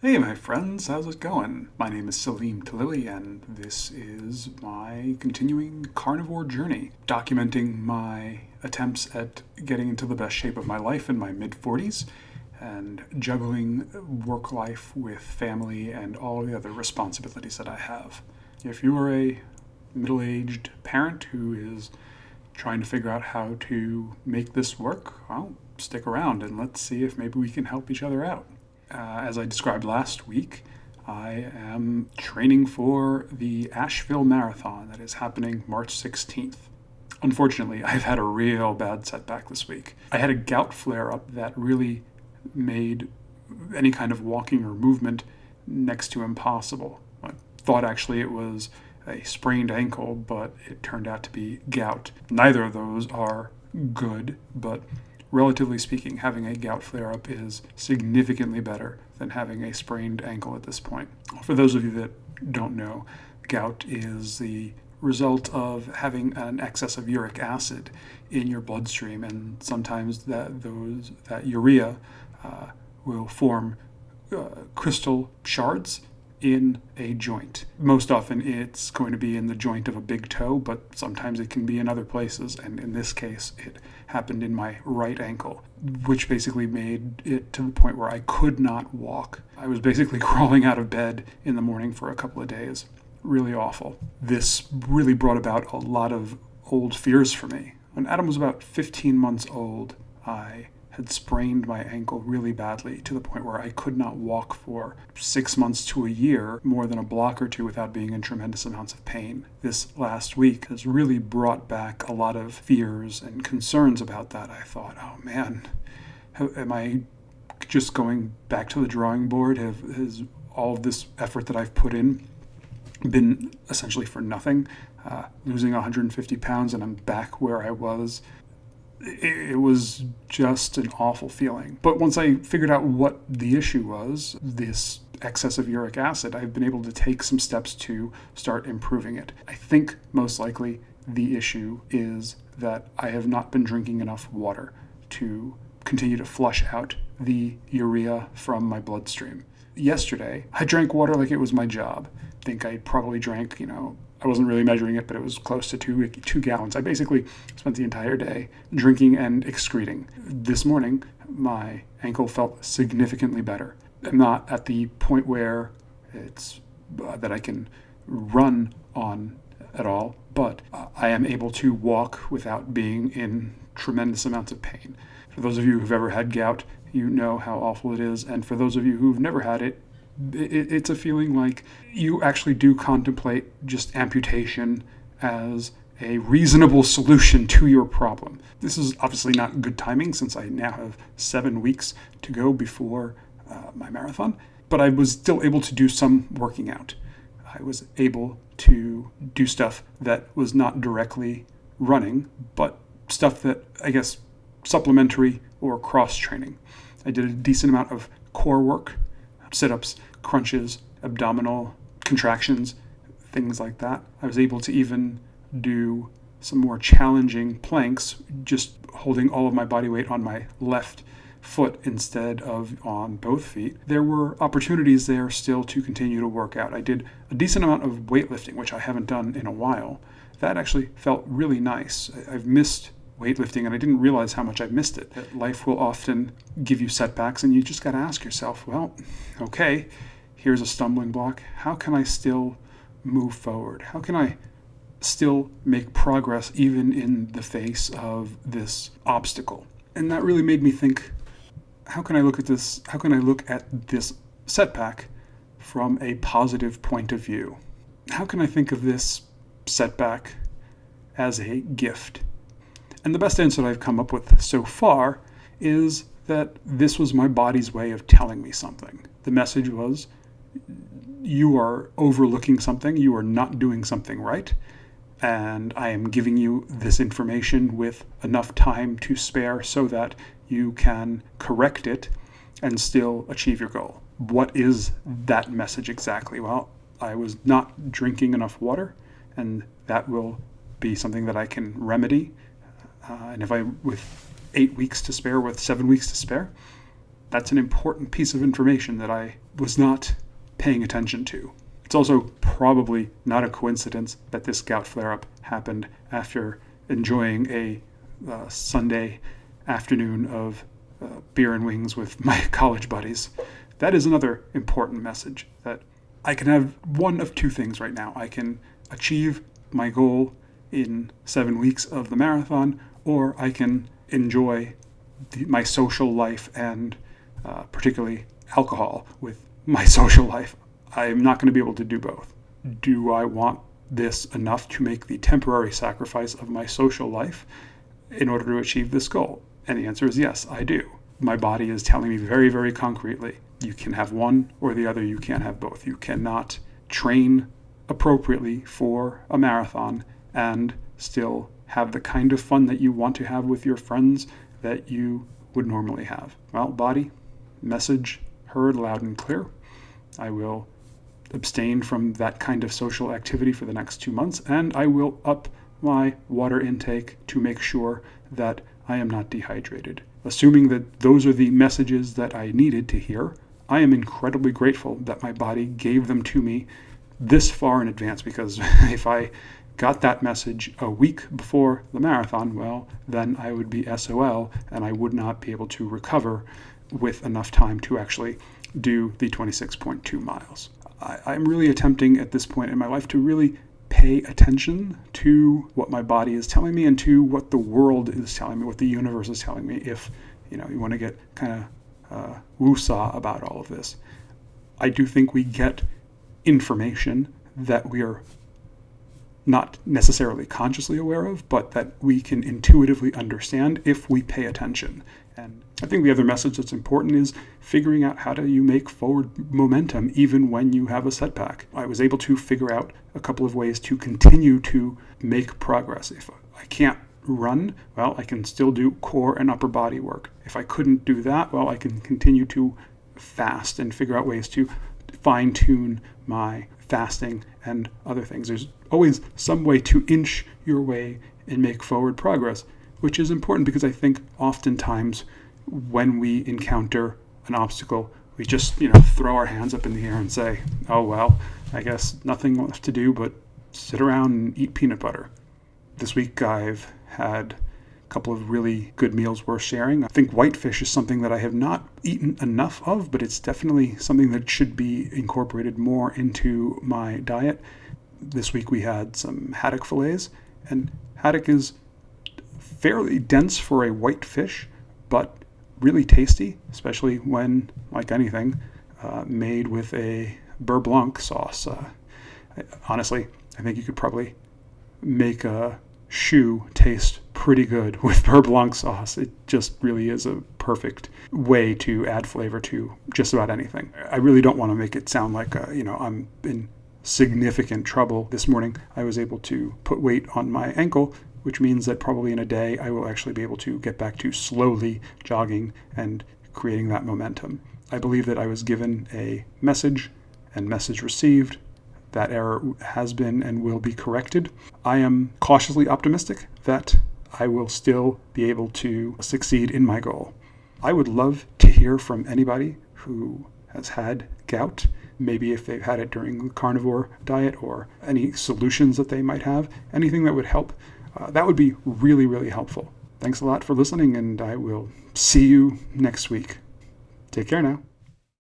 Hey, my friends, how's it going? My name is Selim.Digital, and this is my continuing carnivore journey, documenting my attempts at getting into the best shape of my life in my mid 40s and juggling work life with family and all the other responsibilities that I have. If you are a middle aged parent who is trying to figure out how to make this work, well, stick around and let's see if maybe we can help each other out. As I described last week, I am training for the Asheville Marathon that is happening March 16th. Unfortunately, I've had a real bad setback this week. I had a gout flare up that really made any kind of walking or movement next to impossible. I thought actually it was a sprained ankle, but it turned out to be gout. Neither of those are good, but relatively speaking, having a gout flare-up is significantly better than having a sprained ankle at this point. For those of you that don't know, gout is the result of having an excess of uric acid in your bloodstream, and sometimes that urea will form crystal shards in a joint. Most often it's going to be in the joint of a big toe, but sometimes it can be in other places, and in this case it happened in my right ankle, which basically made it to the point where I could not walk. I was basically crawling out of bed in the morning for a couple of days. Really awful. This really brought about a lot of old fears for me. When Adam was about 15 months old, I had sprained my ankle really badly to the point where I could not walk for 6 months to a year more than a block or two without being in tremendous amounts of pain. This last week has really brought back a lot of fears and concerns about that. I thought, oh man, am I just going back to the drawing board? Has all of this effort that I've put in been essentially for nothing? Losing 150 pounds and I'm back where I was. It was just an awful feeling. But once I figured out what the issue was, this excess of uric acid, I've been able to take some steps to start improving it. I think most likely the issue is that I have not been drinking enough water to continue to flush out the urea from my bloodstream. Yesterday, I drank water like it was my job. I think I probably drank, I wasn't really measuring it, but it was close to two gallons. I basically spent the entire day drinking and excreting. This morning, my ankle felt significantly better. I'm not at the point where it's that I can run on at all, but I am able to walk without being in tremendous amounts of pain. For those of you who've ever had gout, you know how awful it is, and for those of you who've never had it, it's a feeling like you actually do contemplate just amputation as a reasonable solution to your problem. This is obviously not good timing since I now have 7 weeks to go before my marathon, but I was still able to do some working out. I was able to do stuff that was not directly running, but stuff that, I guess, supplementary or cross-training. I did a decent amount of core work, sit-ups, crunches, abdominal contractions, things like that. I was able to even do some more challenging planks, just holding all of my body weight on my left foot instead of on both feet. There were opportunities there still to continue to work out. I did a decent amount of weightlifting, which I haven't done in a while. That actually felt really nice. I've missed weightlifting, and I didn't realize how much I missed it. That life will often give you setbacks, and you just got to ask yourself, well, okay, here's a stumbling block. How can I still move forward? How can I still make progress even in the face of this obstacle? And that really made me think, how can I look at this? How can I look at this setback from a positive point of view? How can I think of this setback as a gift? And the best answer that I've come up with so far is that this was my body's way of telling me something. The message was, you are overlooking something, you are not doing something right, and I am giving you this information with enough time to spare so that you can correct it and still achieve your goal. What is that message exactly? Well, I was not drinking enough water, and that will be something that I can remedy. And if I, with 8 weeks to spare, with 7 weeks to spare, That's an important piece of information that I was not paying attention to. It's also probably not a coincidence that this gout flare-up happened after enjoying a Sunday afternoon of beer and wings with my college buddies. That is another important message, that I can have one of two things right now. I can achieve my goal in 7 weeks of the marathon, or I can enjoy my social life and particularly alcohol with my social life. I'm not going to be able to do both. Do I want this enough to make the temporary sacrifice of my social life in order to achieve this goal? And the answer is yes, I do. My body is telling me very, very concretely, you can have one or the other, you can't have both. You cannot train appropriately for a marathon and still have the kind of fun that you want to have with your friends that you would normally have. Well, body, message heard loud and clear. I will abstain from that kind of social activity for the next 2 months, and I will up my water intake to make sure that I am not dehydrated. Assuming that those are the messages that I needed to hear, I am incredibly grateful that my body gave them to me this far in advance, because if I got that message a week before the marathon, well, then I would be SOL and I would not be able to recover with enough time to actually do the 26.2 miles. I'm really attempting at this point in my life to really pay attention to what my body is telling me and to what the world is telling me, what the universe is telling me, if you want to get kind of woo-saw about all of this. I do think we get information that we are not necessarily consciously aware of, but that we can intuitively understand if we pay attention. And I think the other message that's important is figuring out how do you make forward momentum even when you have a setback. I was able to figure out a couple of ways to continue to make progress. If I can't run, well, I can still do core and upper body work. If I couldn't do that, well, I can continue to fast and figure out ways to fine-tune my fasting and other things. There's always some way to inch your way and make forward progress, which is important because I think oftentimes when we encounter an obstacle, we just, throw our hands up in the air and say, oh, well, I guess nothing left to do but sit around and eat peanut butter. This week I've had a couple of really good meals worth sharing. I think whitefish is something that I have not eaten enough of, but it's definitely something that should be incorporated more into my diet. This week we had some haddock fillets, and haddock is fairly dense for a white fish, but really tasty, especially when, like anything, made with a beurre blanc sauce. Honestly, I think you could probably make a shoe taste pretty good with beurre blanc sauce. It just really is a perfect way to add flavor to just about anything. I really don't want to make it sound like, I'm in significant trouble. This morning, I was able to put weight on my ankle, which means that probably in a day, I will actually be able to get back to slowly jogging and creating that momentum. I believe that I was given a message and message received. That error has been and will be corrected. I am cautiously optimistic that I will still be able to succeed in my goal. I would love to hear from anybody who has had gout, maybe if they've had it during the carnivore diet, or any solutions that they might have, anything that would help. That would be really, really helpful. Thanks a lot for listening, and I will see you next week. Take care now.